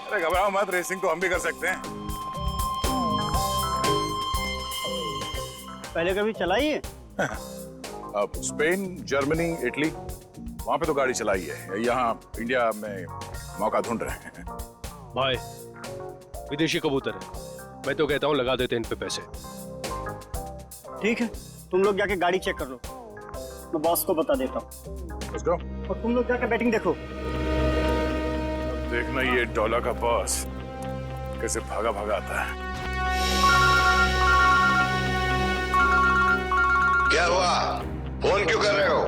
अरे घबराओ मत, रेसिंग तो हम भी कर सकते हैं। पहले कभी चलाई है? अब स्पेन, जर्मनी, इटली, वहां पे तो गाड़ी चलाई है। यहाँ इंडिया में मौका ढूंढ रहे हैं। भाई विदेशी कबूतर है, मैं तो कहता हूँ लगा देते इन पे पैसे। ठीक है, तुम लोग जाके गाड़ी चेक कर लो, मैं बॉस को बता देता हूँ। Let's go। और तुम लोग जाके बैटिंग देखो। देखना ये डॉला का बॉस कैसे भागा भागा आता है। क्या हुआ? फोन क्यों कर रहे हो?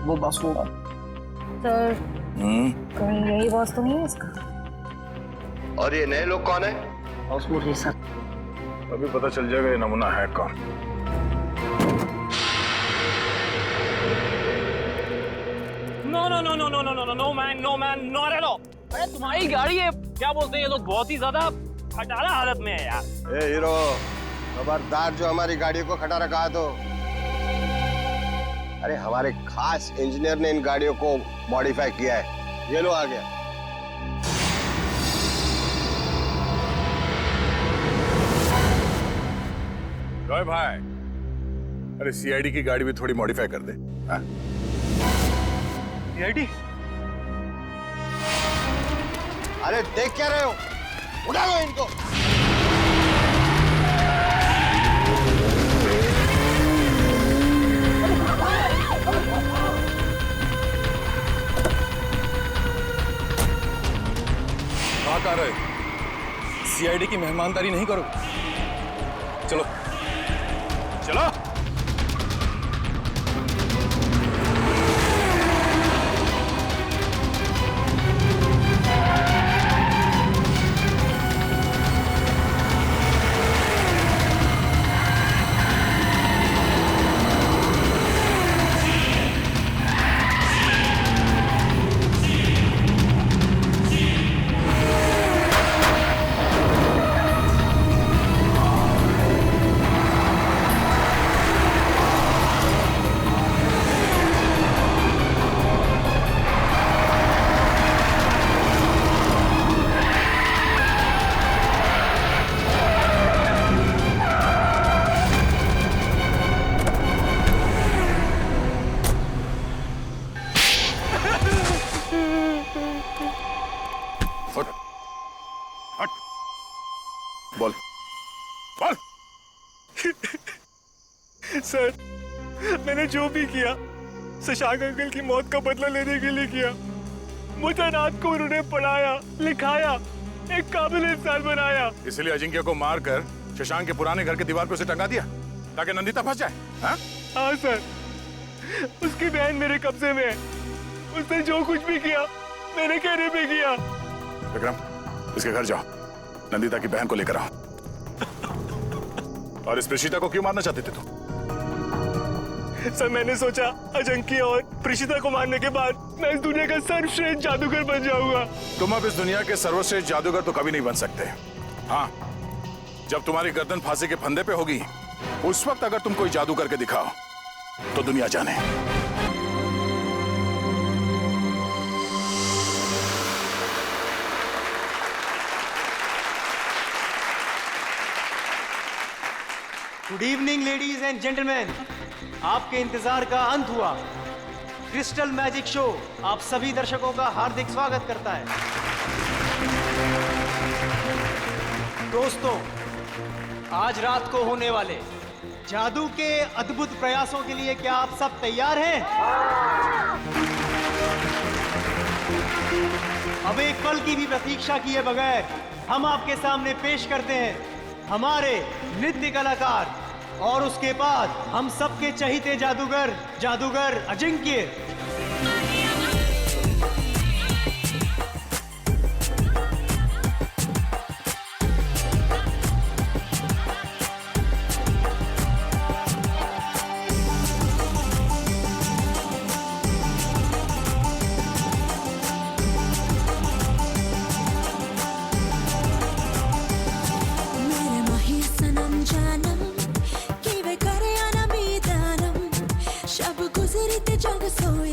वो बॉस को सर, कहीं यही बॉस तो नहीं है इसका? और ये नए लोग कौन है? बॉस वो है सर। अभी पता चल जाएगा ये नमूना है कौन। No man not at all. अरे तुम्हारी गाड़ी है, क्या बोलते हैं ये लोग, बहुत ही ज्यादा खटारा हालत में है यार। ए हीरो, खबरदार जो हमारी गाड़ी को खटारा कहा तो। अरे हमारे खास इंजीनियर ने इन गाड़ियों को मॉडिफाई किया है। ये लो आ गया। जॉय भाई, अरे सीआईडी की गाड़ी भी थोड़ी मॉडिफाई कर दे। सीआईडी? अरे देख क्या रहे हो? उठा लो इनको। कहाँ कर रहे? सीआईडी की मेहमानदारी नहीं करो। चलो चलो। बोल बोल। सर, मैंने जो भी किया शशांक अंकल की मौत का बदला लेने के लिए किया। मुझे रात को उन्होंने पढ़ाया, लिखाया, एक काबिल इंसान बनाया। इसलिए अजिंक्य को मारकर शशांक के पुराने घर के दीवार पे उसे टंगा दिया ताकि नंदिता फंस जाए। हाँ सर, उसकी बहन मेरे कब्जे में है। उसने जो कुछ भी किया मेरे कहने पे किया। विक्रम, इसके घर जाओ, नंदिता की बहन को लेकर आओ। और इस प्रीशिता को क्यों मारना चाहते थे तुम? सर, मैंने सोचा अजंकी और प्रीशिता को मारने के बाद मैं इस दुनिया का सर्वश्रेष्ठ जादूगर बन जाऊंगा। तुम अब इस दुनिया के सर्वश्रेष्ठ जादूगर तो कभी नहीं बन सकते। हाँ, जब तुम्हारी गर्दन फांसी के फंदे पे होगी, उस वक्त अगर तुम कोई जादू करके दिखाओ तो दुनिया जाने। Good evening ladies and gentleman, आपके इंतजार का अंत हुआ। क्रिस्टल मैजिक शो आप सभी दर्शकों का हार्दिक स्वागत करता है। दोस्तों, आज रात को होने वाले जादू के अद्भुत प्रयासों के लिए क्या आप सब तैयार हैं? अब एक पल की भी प्रतीक्षा किए बगैर हम आपके सामने पेश करते हैं हमारे नृत्य कलाकार और उसके बाद हम सबके चहीते जादूगर अजिंक्य। जग सोया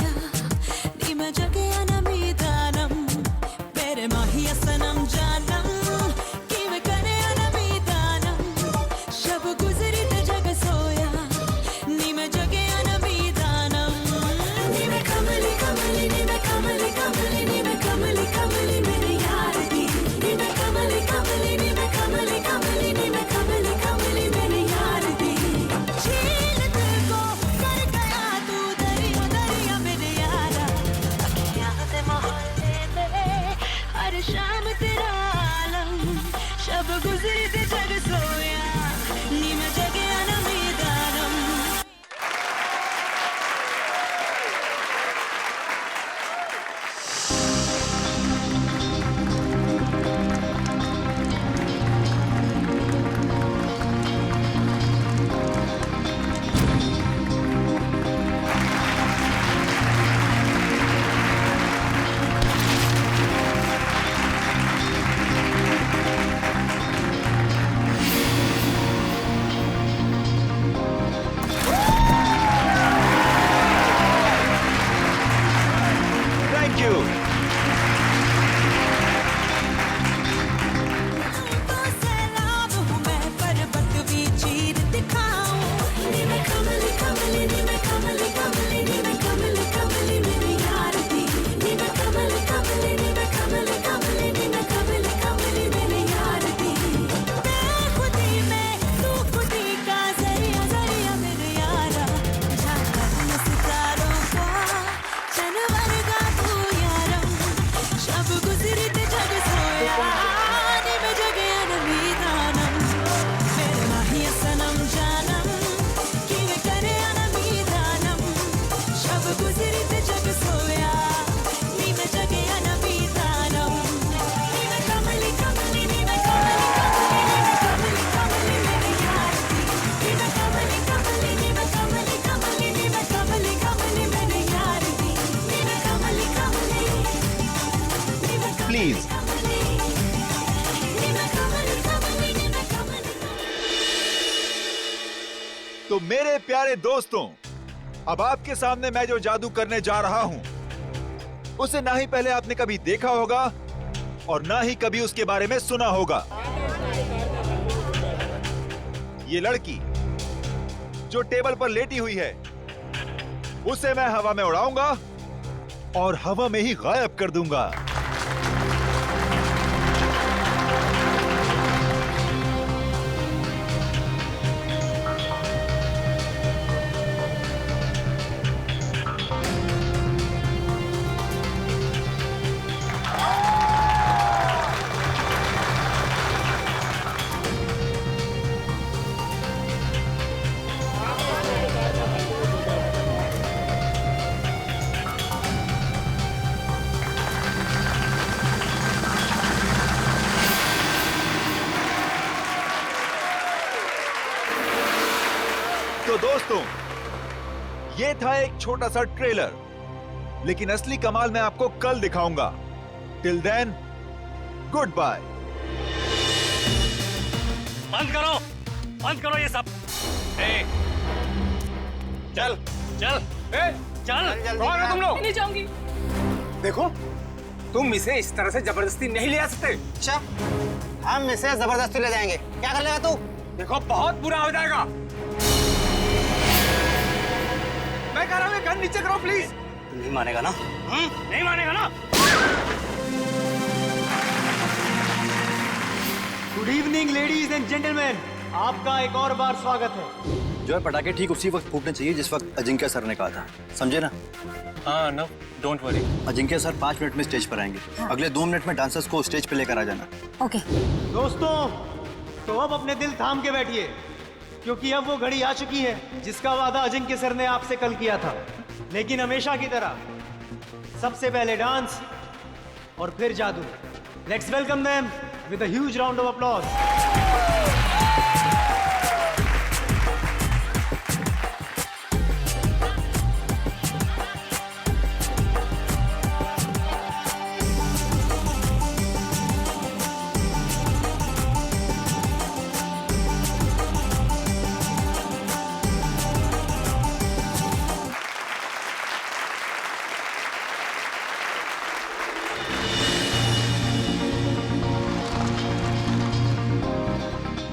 हर शाम तेरा आलम शब गुजरी ते जग सोया नी मैं जगया ना मैदानम थैंक यू। तो सैलाब हूँ मैं पर्वत भी चीर दिखाऊं नी मैं कमली कमली नी मैं कमली कमली नी मैं कमली कमली मेरी यार दी नी मैं कमली कमली नी मैं कमली कमली नी मैं कमली कमली मेरी यार दी खुदी में तू खुदी का जरिया जरिया मेरे यारा जाकर मैं सितारों का चनवर का तू यारम शब गुजरी ते जग सोया नी मैं जगया न मीदानम मेरे माहिया सनम जानम कि मैं करे न मीदानम शब गुजरी ते जग सोया नी मैं जगया न मीदानम नी मैं कमली कमली नी मैं कमली कमली मेरे यार दी नी मैं कमली कमली नी मैं कमली कमली नी मैं कमली कमली मेरे यार दी नी मैं कमली कमली नी मैं प्लीज तो मेरे प्यारे दोस्तों, अब आपके सामने मैं जो जादू करने जा रहा हूं उसे ना ही पहले आपने कभी देखा होगा और ना ही कभी उसके बारे में सुना होगा। ये लड़की जो टेबल पर लेटी हुई है उसे मैं हवा में उड़ाऊंगा और हवा में ही गायब कर दूंगा। तो दोस्तों, ये था एक छोटा सा ट्रेलर, लेकिन असली कमाल मैं आपको कल दिखाऊंगा। Till then, goodbye. बंद करो ये सब। चल चल चल कौन हो तुम लोग? नहीं जाऊंगी। देखो, तुम इसे इस तरह से जबरदस्ती नहीं ले आ सकते। अच्छा, हम इसे जबरदस्ती ले जाएंगे। क्या कर लेगा तू? देखो, बहुत बुरा हो जाएगा। मैं कह रहा हूँ गन नीचे करो प्लीज। नहीं मानेगा ना? नहीं मानेगा ना? Good evening ladies and gentleman, आपका एक और बार स्वागत है। जो है पटाखे ठीक उसी वक्त फूटने चाहिए जिस वक्त अजिंक्य सर ने कहा था, समझे ना? हाँ no, don't worry. Ajinkya sir 5 minute में स्टेज पर आएंगे। अगले 2 मिनट में डांसर्स को स्टेज पे लेकर आ जाना। ओके। दोस्तों, तो अब अपने दिल थाम के बैठिए, क्योंकि अब वो घड़ी आ चुकी है जिसका वादा अजिंक्य सर ने आपसे कल किया था। लेकिन हमेशा की तरह सबसे पहले डांस और फिर जादू। Let's welcome them with a huge round of applause.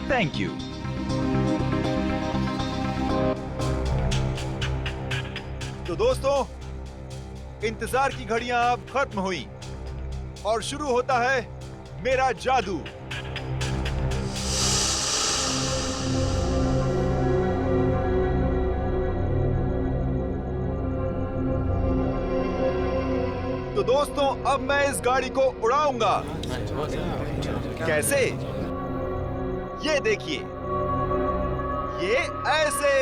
Thank you. तो दोस्तों, इंतजार की घड़ियां अब खत्म हुई और शुरू होता है मेरा जादू। तो दोस्तों अब मैं इस गाड़ी को उड़ाऊंगा। कैसे? ये देखिए, ये ऐसे।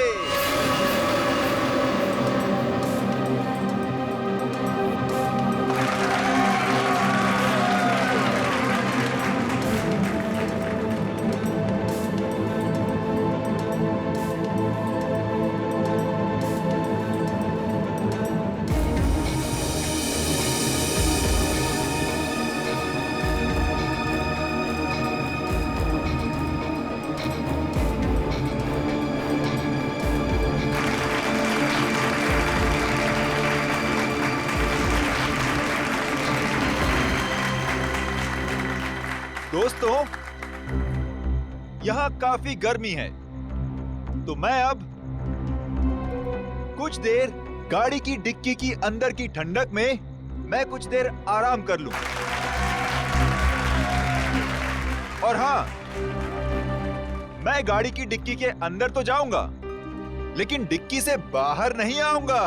दोस्तों, यहाँ काफी गर्मी है, तो मैं अब कुछ देर गाड़ी की डिक्की की अंदर की ठंडक में मैं कुछ देर आराम कर लूं। और हाँ, मैं गाड़ी की डिक्की के अंदर तो जाऊंगा, लेकिन डिक्की से बाहर नहीं आऊंगा।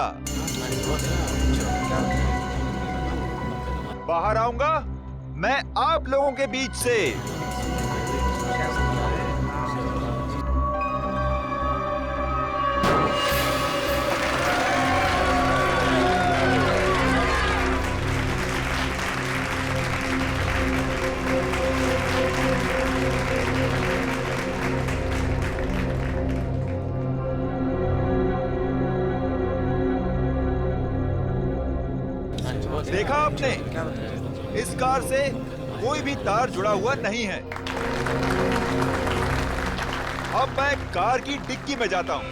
बाहर आऊंगा मैं आप लोगों के बीच से। देखा आपने, इस कार से कोई भी तार जुड़ा हुआ नहीं है। अब मैं कार की डिक्की में जाता हूं।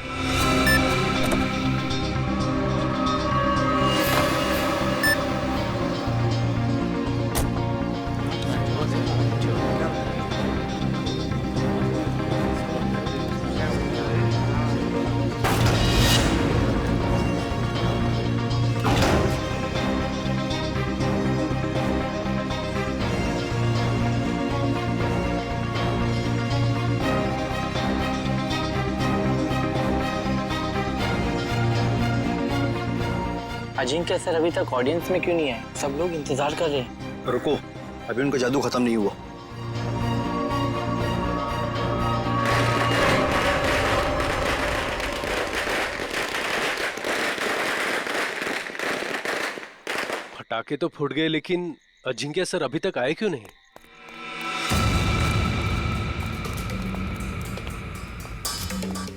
अजिंक्य सर अभी तक ऑडियंस में क्यों नहीं है? सब लोग इंतजार कर रहे हैं। रुको, अभी उनका जादू खत्म नहीं हुआ। पटाखे तो फूट गए, लेकिन अजिंक्य सर अभी तक आए क्यों नहीं?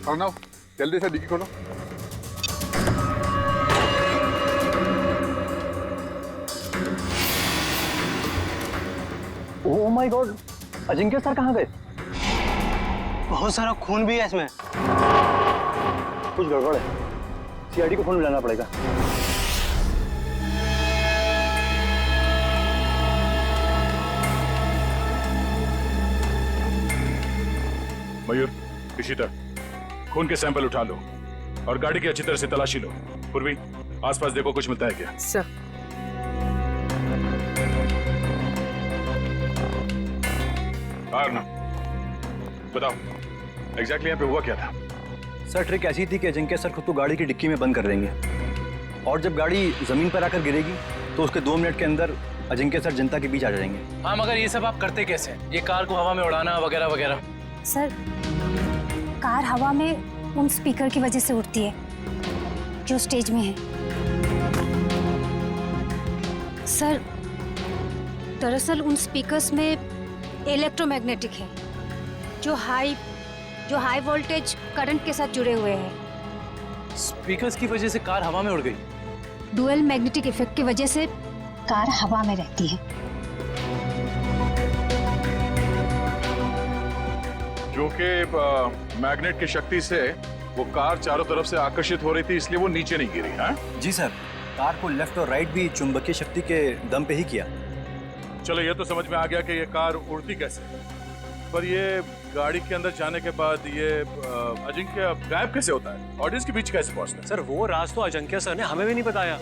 अर्णव, जल्दी से डिक्की खोलो। Oh my God, Ajinkya sir कहाँ गए? बहुत सारा खून भी है इसमें। कुछ गड़बड़ है, सीआईडी को फोन मिलाना पड़ेगा। मयूर, इशिता, खून के सैंपल उठा लो और गाड़ी की अच्छी तरह से तलाशी लो। पूर्वी, आसपास देखो कुछ मिलता है क्या? सर। बताओ, एग्जैक्टली यहाँ पे हुआ क्या था? सर, ट्रिक ऐसी थी कि अजिंक्य सर खुद को गाड़ी की डिक्की में बंद कर देंगे और जब गाड़ी जमीन पर आकर गिरेगी तो उसके 2 मिनट के अंदर अजिंक्य सर जनता के बीच आ जाएंगे। हाँ, मगर ये सब आप करते कैसे? ये कार को हवा में उड़ाना वगैरह वगैरह। सर, कार हवा में उन स्पीकर की वजह से उड़ती है जो स्टेज में है। सर, दरअसल उन स्पीकर्स में इलेक्ट्रोमैग्नेटिक है जो हाई वोल्टेज करंट के साथ जुड़े हुए हैं। स्पीकर्स की वजह से कार हवा में उड़ गई। डुअल मैग्नेटिक इफेक्ट की वजह से कार हवा में रहती है। जो कि मैग्नेट की शक्ति से वो कार चारों तरफ से आकर्षित हो रही थी, इसलिए वो नीचे नहीं गिरी। हाँ जी सर, कार को लेफ्ट और राइट भी चुंबकीय शक्ति के दम पे ही किया। चलो, ये तो समझ में आ गया कि ये कार उड़ती कैसे, पर ये गाड़ी के अंदर जाने के बाद ये अजिंक्य गायब कैसे होता है? ऑडियंस के बीच कैसे पहुंचता है? सर, वो राज तो अजिंक्य सर ने हमें भी नहीं बताया,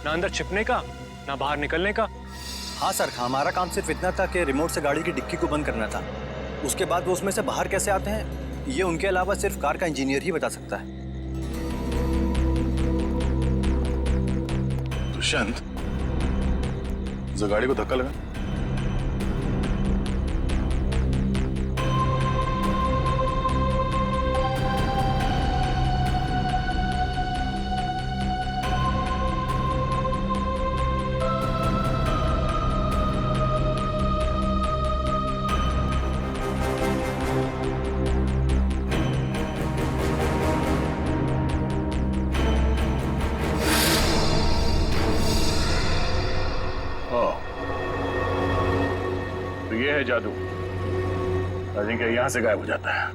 ना अंदर छिपने का ना बाहर निकलने का। हाँ सर, हमारा काम सिर्फ इतना था कि रिमोट से गाड़ी की डिक्की को बंद करना था। उसके बाद वो उसमें से बाहर कैसे आते हैं, ये उनके अलावा सिर्फ कार का इंजीनियर ही बता सकता है। दुष्यंत, जो गाड़ी को धक्का लगा। तो ये है जादू। अजिंक्य यहां से गायब हो जाता है।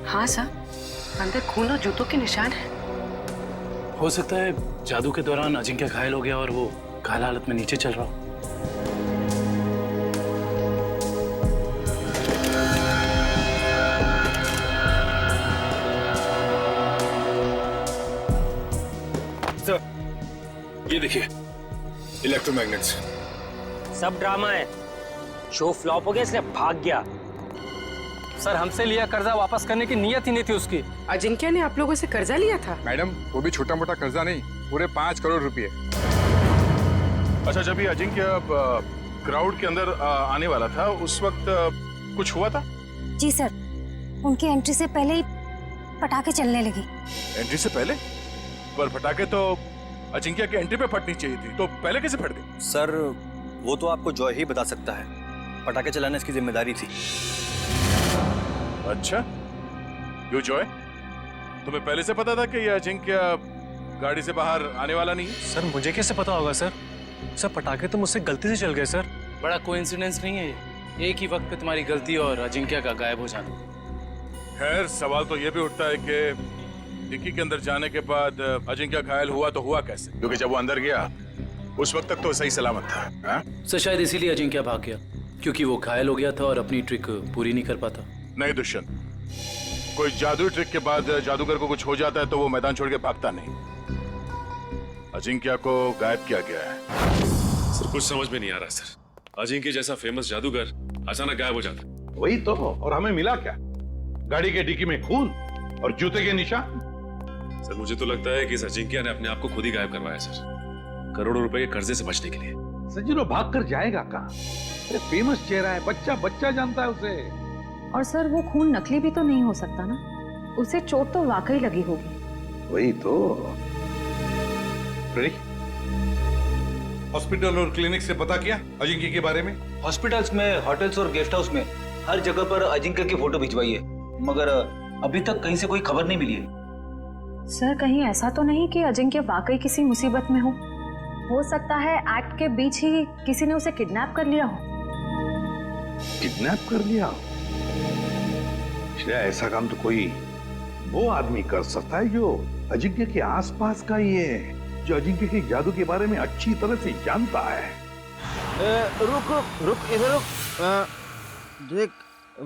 हाँ सर, अंदर खून और जूतों के निशान है। हो सकता है जादू के दौरान अजिंक्य घायल हो गया और वो घायल हालत में नीचे चल रहा हो। ये देखिए, इलेक्ट्रोमैग्नेट्स। सब ड्रामा है। शो फ्लॉप हो गया इसलिए भाग गया। सर, हमसे लिया कर्जा वापस करने की नीयत ही नहीं थी उसकी। अजिंक्य ने आप लोगों से कर्जा लिया था? मैडम, वो भी छोटा मोटा कर्जा नहीं, पूरे 5 करोड़ रुपए। अच्छा, जब ये अजिंक्य क्राउड के अंदर आने वाला था उस वक्त कुछ हुआ था? जी सर, उनकी एंट्री से पहले ही पटाखे चलने लगी। एंट्री से पहले? पर पटाखे तो अजिंक्य की एंट्री पे फटनी चाहिए थी, तो पहले कैसे फट गई? सर, वो तो आपको जॉय ही बता सकता है। पटाखे चलाना इसकी जिम्मेदारी थी। अच्छा, यू जॉय, तुम्हें पहले से पता था कि ये अजिंक्य गाड़ी से बाहर आने वाला नहीं है? सर, मुझे कैसे पता होगा सर? सर, पटाखे तो मुझसे गलती से चल गए सर। बड़ा कोइंसिडेंस नहीं है ये, एक ही वक्त पे तुम्हारी गलती और अजिंक्य का गायब हो जाना। खैर, सवाल तो ये भी उठता है कि डिक्की के अंदर जाने के बाद अजिंक्य घायल हुआ तो हुआ कैसे? क्योंकि जब वो अंदर गया उस वक्त तक तो सही सलामत था। हा? सर, शायद इसीलिए अजिंक्य भाग गया, क्योंकि वो घायल हो गया था और अपनी ट्रिक पूरी नहीं कर पाता। नहीं दुष्यंत, कोई जादुई ट्रिक के बाद जादूगर को कुछ हो जाता है तो वो मैदान छोड़ के भागता नहीं। अजिंक्य को गायब किया गया है। सर, कुछ समझ में नहीं आ रहा सर। अजिंक्य जैसा फेमस जादूगर अचानक गायब हो जाता। वही तो, और हमें मिला क्या? गाड़ी के डिक्की में खून और जूते के निशान। सर, मुझे तो लगता है कि इस अजिंक्य ने अपने आप को खुद ही गायब करवाया सर, करोड़ों रुपए के कर्जे से बचने के लिए। सचिन भाग कर जाएगा कहाँ? फेमस चेहरा है, बच्चा जानता है उसे। और सर, वो खून नकली भी तो नहीं हो सकता ना, उसे चोट तो वाकई लगी होगी। वही तो। हॉस्पिटल और क्लिनिक से पता किया अजिंक्य के बारे में? हॉस्पिटल्स में, होटल्स और गेस्ट हाउस में हर जगह पर अजिंक्य की फोटो भिजवाई है, मगर अभी तक कहीं से कोई खबर नहीं मिली है। सर, कहीं ऐसा तो नहीं कि अजिंक्य वाकई किसी मुसीबत में हो सकता है एक्ट के बीच ही किसी ने उसे किडनैप कर लिया हो। किडनैप कर लिया? ऐसा काम तो कोई वो आदमी कर सकता है जो अजिंक्य के आसपास का ही है, जो अजिंक्य के जादू के बारे में अच्छी तरह से जानता है। रुक इधर रुक। देख,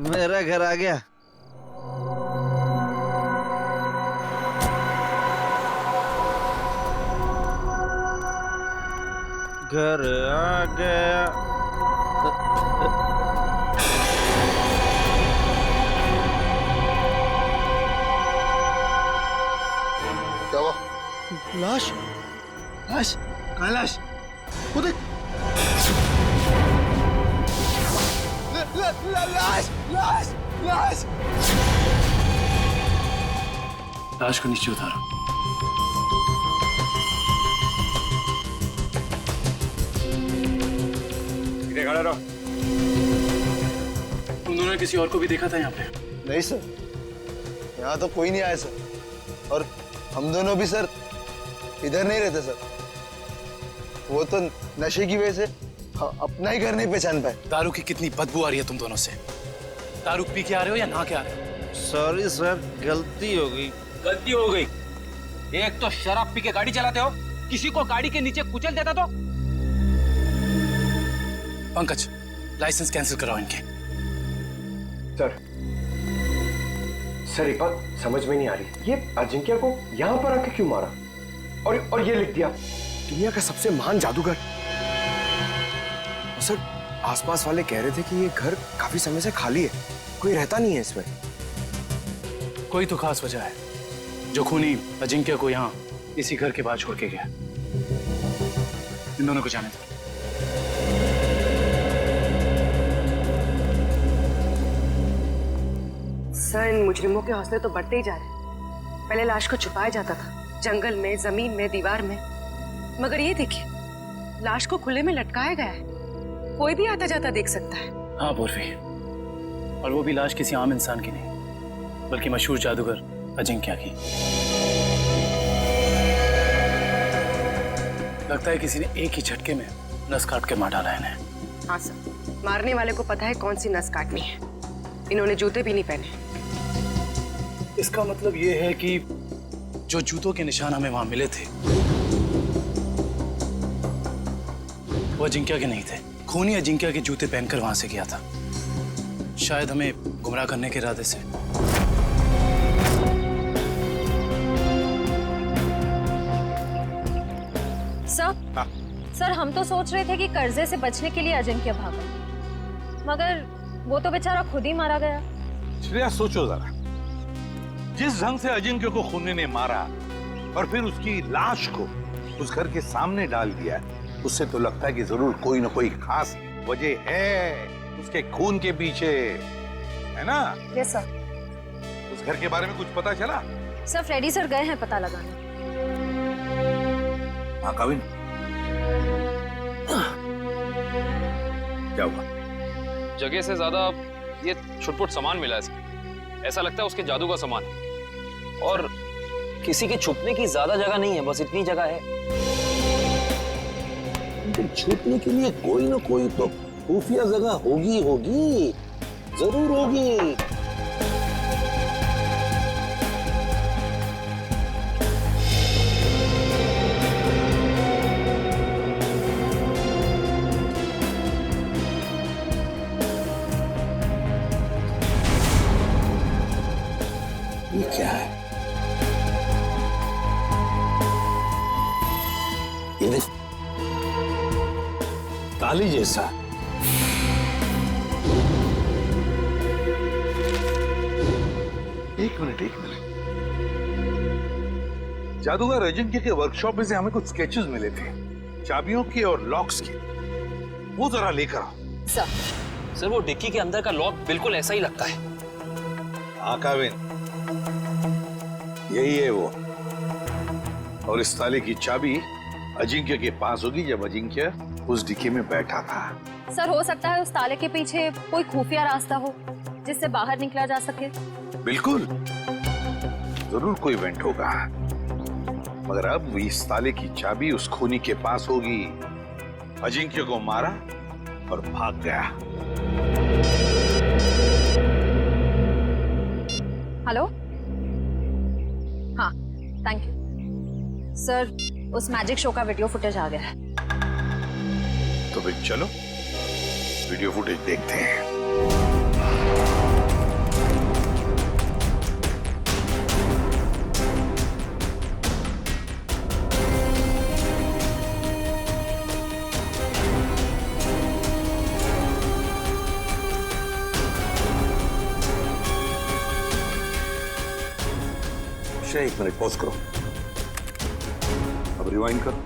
मेरा घर आ गया। घर आ गया। क्या हुआ? लाश, लाश, कहाँ लाश? वो देख। लाश, लाश, लाश। लाश को नीचे उतारो। खड़ा रहो। तुम दोनों ने किसी और को भी देखा था यहाँ पे? नहीं सर, यहाँ तो कोई नहीं आया सर, और हम दोनों भी सर इधर नहीं रहते सर। वो तो नशे की वजह से अपना ही घर नहीं पहचान पाए। दारू की कितनी बदबू आ रही है तुम दोनों से। दारू पी के आ रहे हो या नहा के आ रहे हो? सॉरी सर, गलती हो गई। गलती हो गई? एक तो शराब पी के गाड़ी चलाते हो, किसी को गाड़ी के नीचे कुचल देता तो। पंकज, लाइसेंस कैंसिल कराओ इनके। सर, एक बात समझ में नहीं आ रही, ये अजिंक्य को यहाँ पर आके क्यों मारा? और ये लिख दिया दुनिया का सबसे महान जादूगर। सर, आसपास वाले कह रहे थे कि ये घर काफी समय से खाली है, कोई रहता नहीं है इसमें। कोई तो खास वजह है जो खूनी अजिंक्य को यहाँ इसी घर के बाहर छोड़ के गया। इन दोनों को जाने दो। सर, इन मुजरिमों के हौसले तो बढ़ते ही जा रहे हैं। पहले लाश को छुपाया जाता था, जंगल में, जमीन में, दीवार में, मगर ये देखिए, लाश को खुले में लटकाया गया है। कोई भी आता जाता देख सकता है। हाँ पूर्वी, और वो भी लाश किसी आम इंसान की नहीं, बल्कि मशहूर जादूगर अजिंक्य की। लगता है किसी ने एक ही झटके में नस काट के मार डाला इन्हें। हाँ सर, मारने वाले को पता है कौन सी नस काटनी है। इन्होंने जूते भी नहीं पहने। इसका मतलब ये है कि जो जूतों के निशान हमें वहां मिले थे वो अजिंक्य के नहीं थे। खूनी अजिंक्य के जूते पहनकर वहां से गया था, शायद हमें गुमराह करने के इरादे से। सर, हम तो सोच रहे थे कि कर्जे से बचने के लिए अजिंक्य भागा, मगर वो तो बेचारा खुद ही मारा गया। श्रेया, सोचो जरा, जिस ढंग से अजिंक्य को खूनी ने मारा और फिर उसकी लाश को उस घर के सामने डाल दिया, उससे तो लगता है कि जरूर कोई ना कोई खास वजह है उसके खून के पीछे, है ना? Yes sir. उस घर के बारे में कुछ पता चला? सर, फ्रेडी सर गए हैं पता लगाने। हाँ कविन, क्या हुआ? जगह से ज्यादा ये छुटपुट सामान मिला है। ऐसा लगता है उसके जादू का सामान है, और किसी के छुपने की ज्यादा जगह नहीं है, बस इतनी जगह है। छुपने के लिए कोई ना कोई तो खुफिया जगह होगी, जरूर होगी। ये क्या है? ये ताली जैसा। एक मिनट। जादूगर अजिंक्य के वर्कशॉप में से हमें कुछ स्केचेस मिले थे, चाबियों के और लॉक्स के। वो जरा लेकर आओ। सर, वो डिक्की के अंदर का लॉक बिल्कुल ऐसा ही लगता है। हाँ काविन, यही है वो। और इस ताले की चाबी अजिंक्य के पास होगी जब अजिंक्य उस डिक्की में बैठा था। सर, हो सकता है उस ताले के पीछे कोई खुफिया रास्ता हो जिससे बाहर निकला जा सके। बिल्कुल, जरूर कोई इवेंट होगा, मगर अब इस ताले की चाबी उस खूनी के पास होगी। अजिंक्य को मारा और भाग गया। हेलो? हाँ, थैंक यू सर। उस मैजिक शो का वीडियो फुटेज आ गया है। तो फिर चलो वीडियो फुटेज देखते हैं। एक मिनट पॉज करो, अब रिवाइंड करो,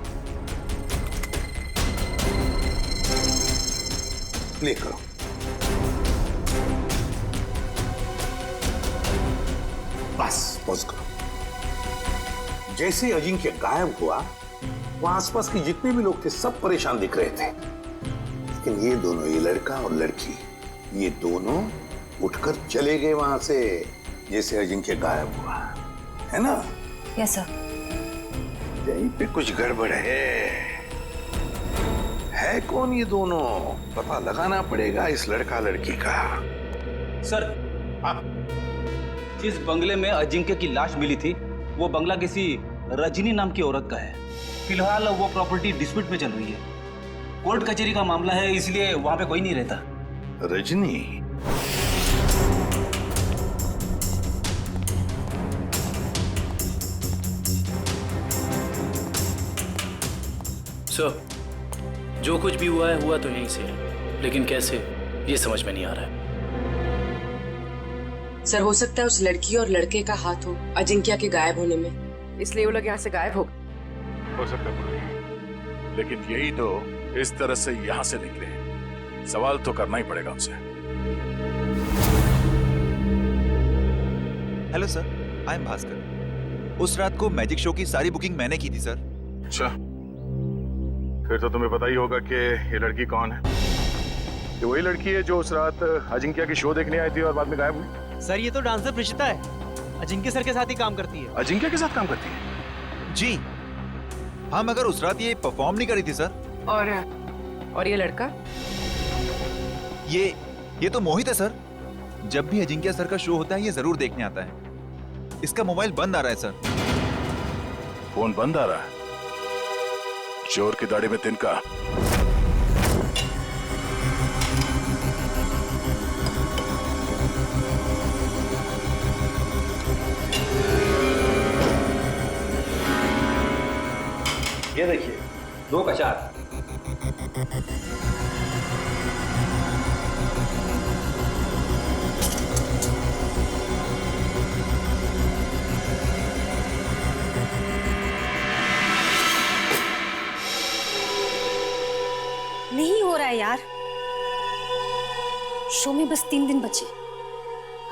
प्ले करो। बस पॉज करो। जैसे अजिंक्य गायब हुआ, वहां आसपास के जितने भी लोग थे सब परेशान दिख रहे थे, लेकिन ये दोनों, ये लड़का और लड़की, ये दोनों उठकर चले गए वहां से जैसे अजिंक्य गायब हुआ, है ना? Yes sir. यहीं पे कुछ गड़बड़ है कौन ये दोनों? पता लगाना पड़ेगा इस लड़का लड़की का। सर, जिस बंगले में अजिंक्य की लाश मिली थी, वो बंगला किसी रजनी नाम की औरत का है। फिलहाल वो प्रॉपर्टी डिस्प्यूट में चल रही है। कोर्ट कचहरी का मामला है, इसलिए वहां पे कोई नहीं रहता। रजनी? सर, जो कुछ भी हुआ है हुआ तो यहीं से है, लेकिन कैसे ये समझ में नहीं आ रहा है। सर हो सकता है उस लड़की और लड़के का हाथ हो अजिंक्या के गायब होने में, इसलिए वो लोग यहाँ से गायब हो गए। हो सकता है मुरली, लेकिन यही तो इस तरह से यहाँ से निकले, सवाल तो करना ही पड़ेगा उनसे। Hello sir, I am Bhaskar. उस रात को मैजिक शो की सारी बुकिंग मैंने की थी सर। अच्छा, फिर तो तुम्हें पता ही होगा कि ये लड़की कौन है। ये वही लड़की है जो उस रात अजिंक्या की शो देखने आई थी और बाद में गायब हुई। सर ये तो डांसर प्रिशिता है, अजिंक्य सर के साथ ही काम करती है। अजिंक्या के साथ काम करती है? जी हाँ, मगर उस रात ये परफॉर्म नहीं करी थी सर। और ये लड़का? ये तो मोहित है सर। जब भी अजिंक्य सर का शो होता है ये जरूर देखने आता है। इसका मोबाइल बंद आ रहा है सर। फोन बंद आ रहा है? चोर की दाढ़ी में तिनका। ये देखिए 2 का 4। नहीं हो रहा है यार, शो में बस 3 दिन बचे।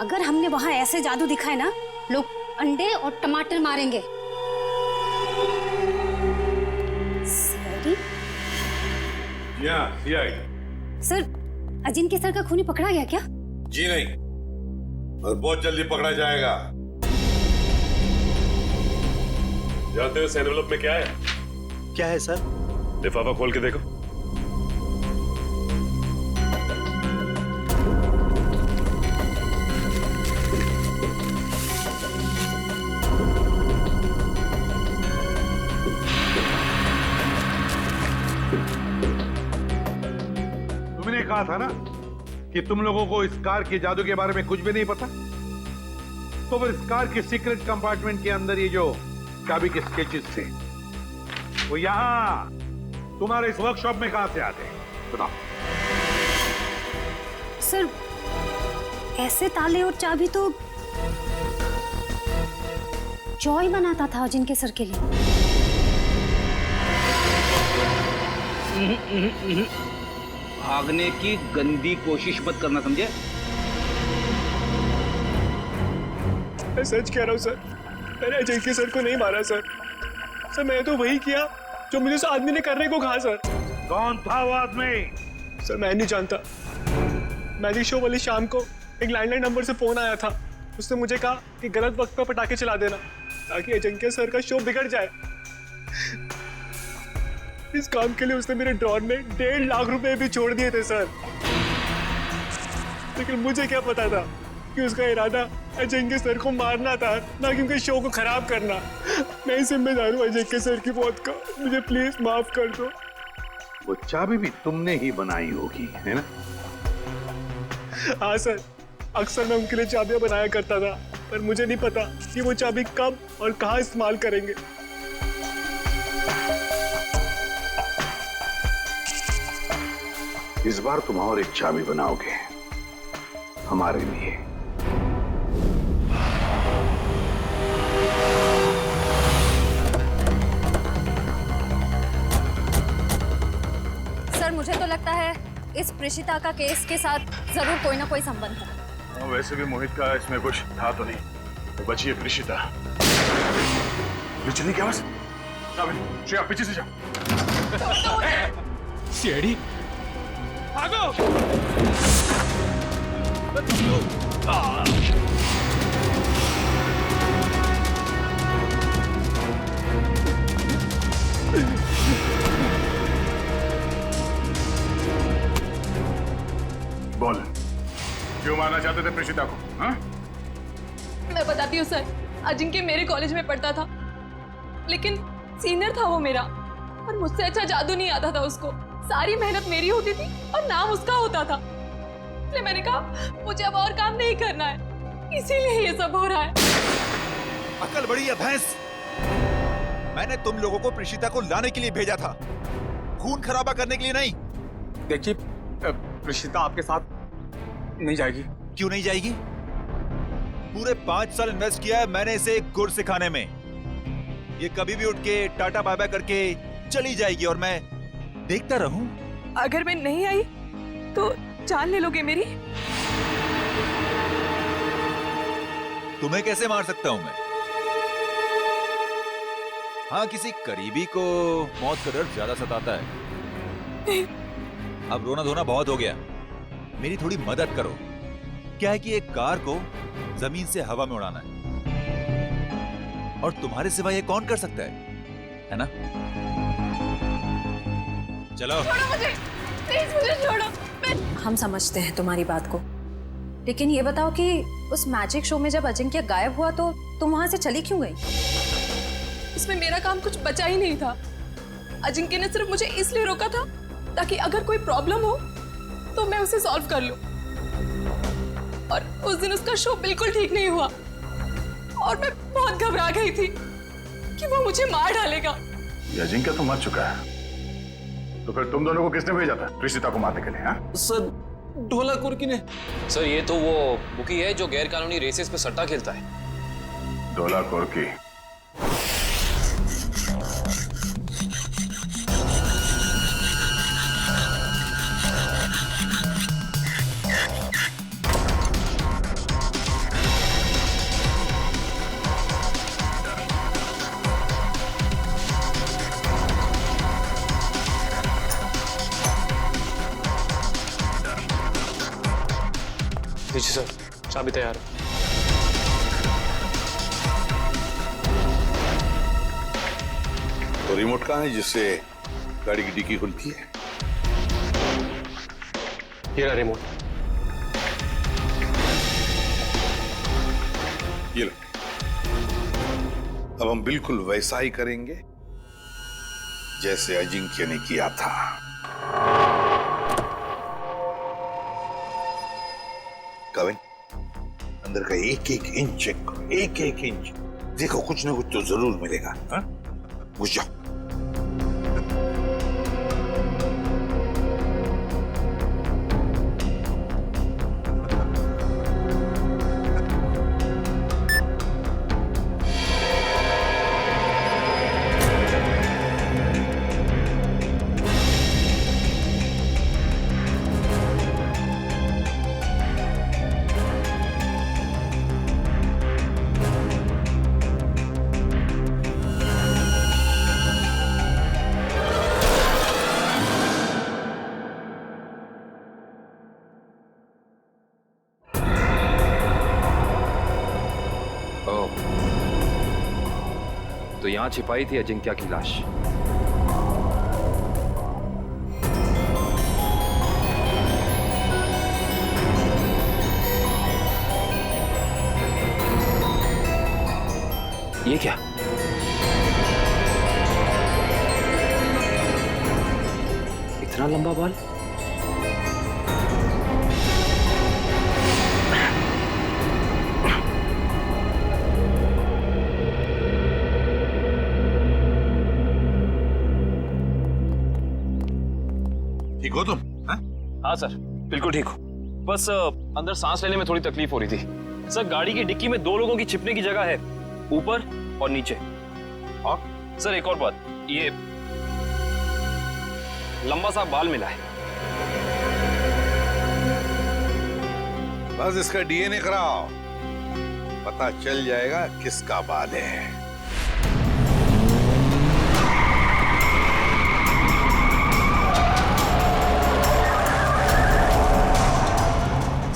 अगर हमने वहां ऐसे जादू दिखाए ना, लोग अंडे और टमाटर मारेंगे। सर, अजिंक्य सर का खूनी पकड़ा गया क्या? जी नहीं, और बहुत जल्दी पकड़ा जाएगा। जानते हो इस एनवेलप में क्या है? क्या है सर? लिफाफा खोल के देखो। तुमने कहा था ना कि तुम लोगों को इस कार के जादू के बारे में कुछ भी नहीं पता, तो फिर इस कार के सीक्रेट कंपार्टमेंट के अंदर ये जो चाबी के स्केचेस थे वो यहां तुम्हारे इस वर्कशॉप में कहां से आते हैं? बताओ। सर, ऐसे ताले और चाबी तो जॉय बनाता था अजिंक्य सर के लिए। भागने की गंदी कोशिश मत करना, समझे? मैं सच कह रहा हूँ सर, मैंने अजिंक्य सर को नहीं मारा सर। सर मैंने तो वही किया जो मुझे उस आदमी ने करने को कहा सर। कौन था वो आदमी? सर मैं नहीं जानता। मैजिक शो वाली शाम को एक लैंडलाइन नंबर से फोन आया था। उसने मुझे कहा कि गलत वक्त पर पटाखे चला देना ताकि अजिंक्य सर का शो बिगड़ जाए। इस काम के लिए उसने मेरे ड्रॉर में 1.5 लाख रुपए भी छोड़ दिए थे सर। लेकिन मुझे क्या पता था कि उसका इरादा अजिंक्य सर को मारना था, ना कि उनके शो को खराब करना। मैं ही जिम्मेदार हूँ अजिंक्य सर की मौत का। मुझे प्लीज माफ कर दो। वो चाबी भी तुमने ही बनाई होगी, है ना? हाँ सर, अक्सर मैं उनके लिए चाबियां बनाया करता था, पर मुझे नहीं पता कि वो चाबी कब और कहाँ इस्तेमाल करेंगे। इस बार तुम और एक चाबी बनाओगे हमारे लिए। सर मुझे तो लगता है इस प्रिशिता का केस के साथ जरूर कोई ना कोई संबंध है। वैसे भी मोहित का इसमें कुछ था तो नहीं, तो बची है प्रिशिता। चलने की आवाज। श्रेया पीछे से जाओ। सीआईडी भागो। बोल, क्यों मारना चाहते थे प्रिशिता को? हाँ? मैं बताती हूँ सर, अजिंक्य मेरे कॉलेज में पढ़ता था, लेकिन सीनियर था वो मेरा, और मुझसे अच्छा जादू नहीं आता था उसको। सारी मेहनत मेरी होती थी और नाम उसका होता था। इसलिए मैंने कहा मुझे अब और काम नहीं करना है, इसीलिए ये सब हो रहा है। अकल बड़ी है भैंस। मैंने तुम लोगों को प्रिशिता को लाने के लिए भेजा था, खून खराबा करने के लिए नहीं। देखिए, प्रिशिता आपके साथ नहीं जाएगी। क्यों नहीं जाएगी? पूरे 5 साल इन्वेस्ट किया है मैंने इसे गुर सिखाने में। ये कभी भी उठ के टाटा बाय बाय करके चली जाएगी और मैं देखता रहूं। अगर मैं नहीं आई तो जान ले लोगे मेरी? तुम्हें कैसे मार सकता हूं मैं? हाँ, किसी करीबी को मौत का डर ज्यादा सताता है। अब रोना धोना बहुत हो गया, मेरी थोड़ी मदद करो। क्या है कि एक कार को जमीन से हवा में उड़ाना है, और तुम्हारे सिवा ये कौन कर सकता है ना? चलो। छोड़ो मुझे, प्लीज मुझे छोड़ो। हम समझते हैं तुम्हारी बात को, लेकिन ये बताओ कि उस मैजिक शो में जब अजिंक्य गायब हुआ तो तुम वहां से चली क्यों गई? इसमें मेरा काम कुछ बचा ही नहीं था। अजिंक्य ने सिर्फ मुझे इसलिए रोका था ताकि अगर कोई प्रॉब्लम हो तो मैं उसे सॉल्व कर लूं। और उस दिन उसका शो बिल्कुल ठीक नहीं हुआ और मैं बहुत घबरा गई थी कि वो मुझे मार डालेगा। ये अजिंक्य तो मर चुका है, तो फिर तुम दोनों को किसने भेजा था रिशिता को मारने के लिए? हाँ सर, ढोला कुर्की ने। सर, ये तो वो बुकी है जो गैर कानूनी रेसेस पे सट्टा खेलता है। ढोला कुर्की? जी सर, चाबी तैयार है। तो रिमोट कहाँ है जिससे गाड़ी की डिक्की खुलती है? ये रहा रिमोट। ये लो। अब हम बिल्कुल वैसा ही करेंगे जैसे अजिंक्य ने किया था। कविन, अंदर का एक एक इंच चेक करो, एक एक इंच। देखो कुछ ना कुछ तो जरूर मिलेगा। हाँ, घुस जाओ। तो यहां छिपाई थी अजिंक्य की लाश। ये क्या? इतना लंबा बाल? ठीक हो तुम? हाँ सर, बिल्कुल ठीक हो। बस अंदर सांस लेने में थोड़ी तकलीफ हो रही थी। सर, गाड़ी की डिक्की में 2 लोगों की छिपने की जगह है, ऊपर और नीचे। और सर एक और बात, ये लंबा सा बाल मिला है। बस इसका डीएनए कराओ, पता चल जाएगा किसका बाल है।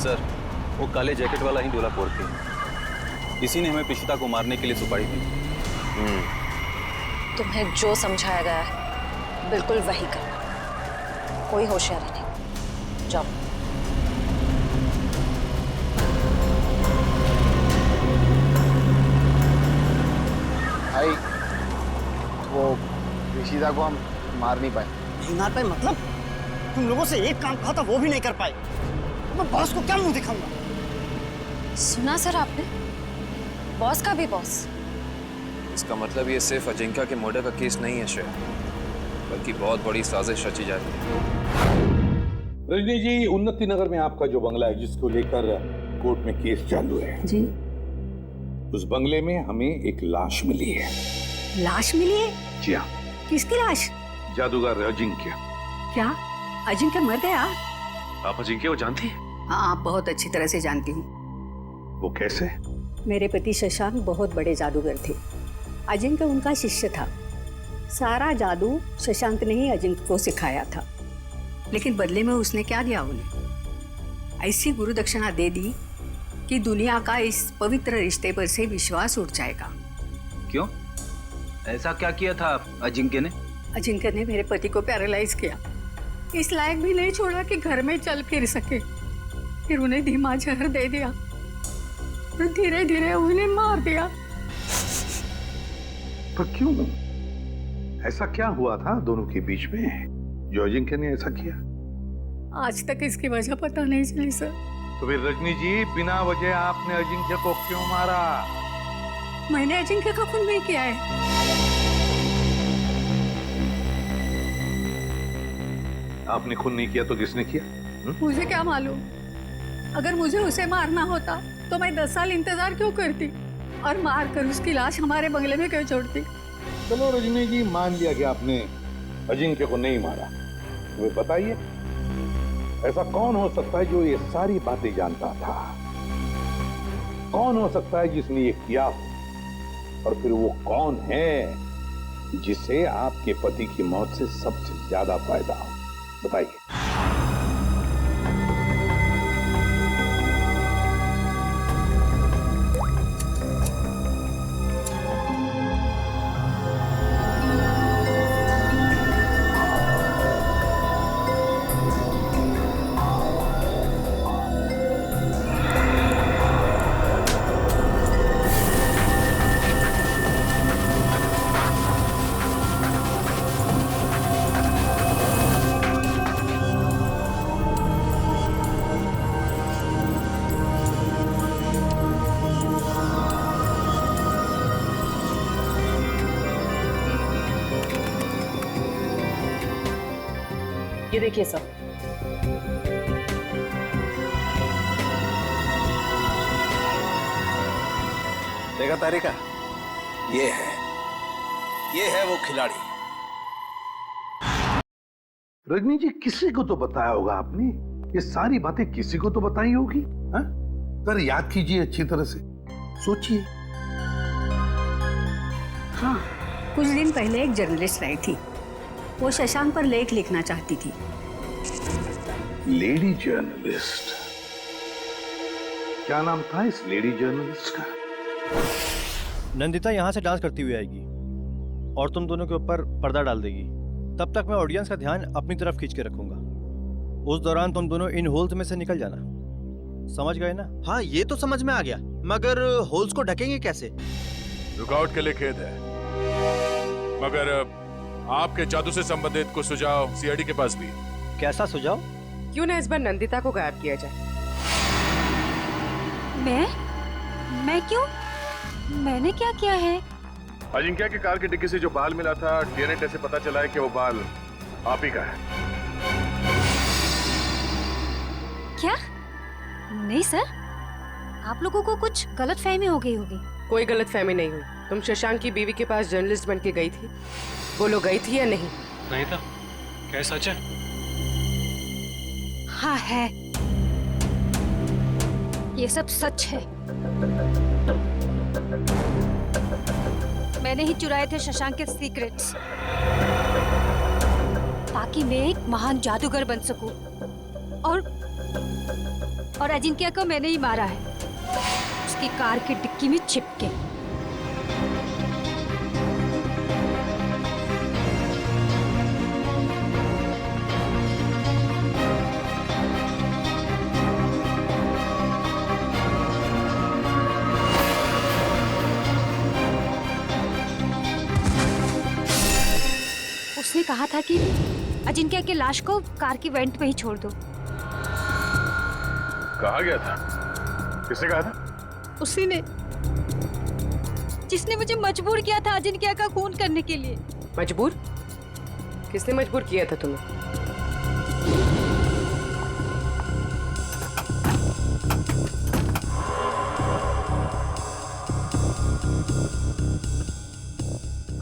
सर, वो काले जैकेट वाला ही ढोला कुर्की है। इसी ने हमें प्रीशिता को मारने के लिए सुपारी दी। तुम्हें जो समझाया गया है बिल्कुल वही करना, कोई होशियारी नहीं। जाओ। भाई, वो रिशिता को हम मार नहीं पाए। नहीं मार पाए मतलब? तुम लोगों से एक काम कहा था वो भी नहीं कर पाए। मैं बॉस को क्या मुंह दिखाऊंगा? सुना सर आपने? बॉस का भी बॉस। इसका मतलब ये सिर्फ अजिंक्य के मर्डर का केस नहीं है श्रेया, बल्कि बहुत बड़ी साजिश रची जा रही है। रजनी जी, उन्नति नगर में आपका जो बंगला है जिसको लेकर कोर्ट में केस चालू है, जी, उस बंगले में हमें एक लाश मिली है। लाश मिली है? जी हाँ, किसकी लाश? जादूगर अजिंक्य। क्या अजिंक्य मर गया? आप अजिंक्य को जानती हैं? हाँ, बहुत अच्छी तरह से जानती हूँ। वो कैसे? मेरे पति शशांक बहुत बड़े जादूगर थे। अजिंक्य उनका शिष्य था। सारा जादू शशांक ने ही अजिंक्य को सिखाया था, लेकिन बदले में उसने क्या दिया उन्हें? ऐसी गुरु दक्षिणा दे दी कि दुनिया का इस पवित्र रिश्ते पर से विश्वास उठ जाएगा। क्यों? ऐसा क्या किया था अजिंक्य ने? अजिंक्य ने मेरे पति को पैरालाइज किया, इस लायक भी नहीं छोड़ा कि घर में चल फिर सके। फिर उन्हें धीमा जहर दे दिया और धीरे धीरे उन्हें मार दिया। पर क्यों? ऐसा क्या हुआ था दोनों के बीच में जो अजिंक्य ने ऐसा किया? आज तक इसकी वजह पता नहीं चली सर। तो फिर रजनी जी, बिना वजह आपने अजिंक्य को क्यों मारा? मैंने अजिंक्य का खून नहीं किया है। आपने खून नहीं किया तो किसने किया? मुझे क्या मालूम? अगर मुझे उसे मारना होता तो मैं 10 साल इंतजार क्यों करती और मारकर उसकी लाश हमारे बंगले में क्यों छोड़ती? चलो रजनी जी, मान लिया कि आपने अजिंक्य को नहीं मारा। तुम्हें बताइए, ऐसा कौन हो सकता है जो ये सारी बातें जानता था? कौन हो सकता है जिसने ये किया हो? और फिर वो कौन है जिसे आपके पति की मौत से सबसे ज्यादा फायदा हो? बताइए। ये देखिए सर। देखा तारिका? ये है वो खिलाड़ी। रजनी जी, किसी को तो बताया होगा आपने। ये सारी बातें किसी को तो बताई होगी। हाँ? पर याद कीजिए अच्छी तरह से, सोचिए। हाँ, कुछ दिन पहले एक जर्नलिस्ट आई थी। वो शशांक पर लेख लिखना चाहती थी। Lady journalist? क्या नाम था इस लेडी जर्नलिस्ट का? नंदिता यहाँ से डांस करती हुई आएगी और तुम दोनों के ऊपर पर्दा डाल देगी। तब तक मैं ऑडियंस का ध्यान अपनी तरफ खींच के रखूंगा। उस दौरान तुम दोनों इन होल्स में से निकल जाना। समझ गए ना? हाँ, ये तो समझ में आ गया, मगर होल्स को ढकेंगे कैसे? रुकावट के लिए खेद है, मगर आपके जादू से संबंधित कुछ सुझाव सीआईडी के पास भी। कैसा सुझाव? क्यों ना इस बार नंदिता को गायब किया जाए? मैं क्यों? मैंने क्या किया है? अजिंक्य की कार की डिक्की से जो बाल मिला था, डीएनए टेस्ट से पता चला है कि वो बाल आप ही का है। क्या? नहीं सर, आप लोगों को कुछ गलतफहमी हो गई होगी। कोई गलतफहमी नहीं हुई। तुम शशांक की बीवी के पास जर्नलिस्ट बन के गई थी, बोलो गई थी या नहीं? नहीं था। क्या सच है? हाँ है, ये सब सच है। मैंने ही चुराए थे शशांक के सीक्रेट्स ताकि मैं एक महान जादूगर बन सकूं। और अजिंक्य को मैंने ही मारा है, उसकी कार की डिक्की में छिप के। उसने कहा था कि अजिंक्य की लाश को कार की वेंट में ही छोड़ दो। कहा गया था? किसने कहा था? उसी ने, जिसने मुझे मजबूर किया था अजिंक्य का खून करने के लिए। मजबूर? किसने मजबूर किया था तुम्हें?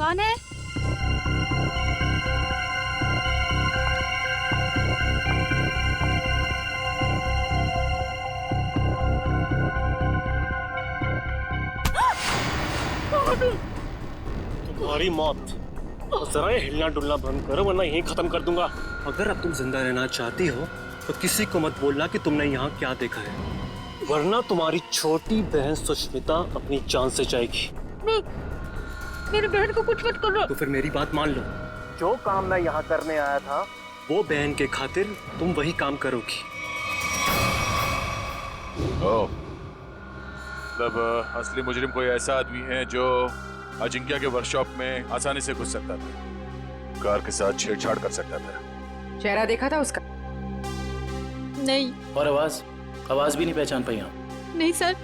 कौन है? तुम्हारी मौत। और जरा ये हिलना डुलना बंद करो वरना यहीं खत्म कर दूंगा। अगर अब तुम जिंदा रहना चाहती हो तो किसी को मत बोलना कि तुमने यहाँ क्या देखा है, वरना तुम्हारी छोटी बहन सुष्मिता अपनी जान से जाएगी। नहीं, मेरी बहन को कुछ मत करो। तो फिर मेरी बात मान लो, जो काम मैं यहाँ करने आया था वो बहन के खातिर तुम वही काम करोगी। मतलब असली मुजरिम कोई ऐसा आदमी है जो अजिंक्य के वर्कशॉप में आसानी से घुस सकता था, कार के साथ छेड़छाड़ कर सकता था। चेहरा देखा था उसका? नहीं। और आवाज भी नहीं पहचान पाई आप? नहीं सर,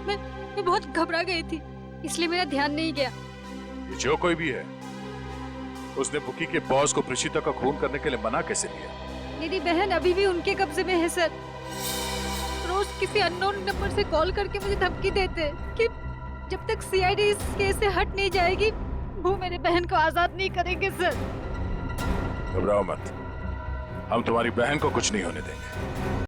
मैं बहुत घबरा गई थी, इसलिए मेरा ध्यान नहीं गया। ये जो कोई भी है, उसने बुकी के बॉस को प्रीशिता का खून करने के लिए मना कैसे किया? मेरी बहन अभी भी उनके कब्जे में है सर। रोज किसी अननोन नंबर से कॉल करके मुझे धमकी देते कि जब तक सीआईडी इस केस से हट नहीं जाएगी वो मेरे बहन को आजाद नहीं करेंगे सर। घबराओ मत, हम तुम्हारी बहन को कुछ नहीं होने देंगे।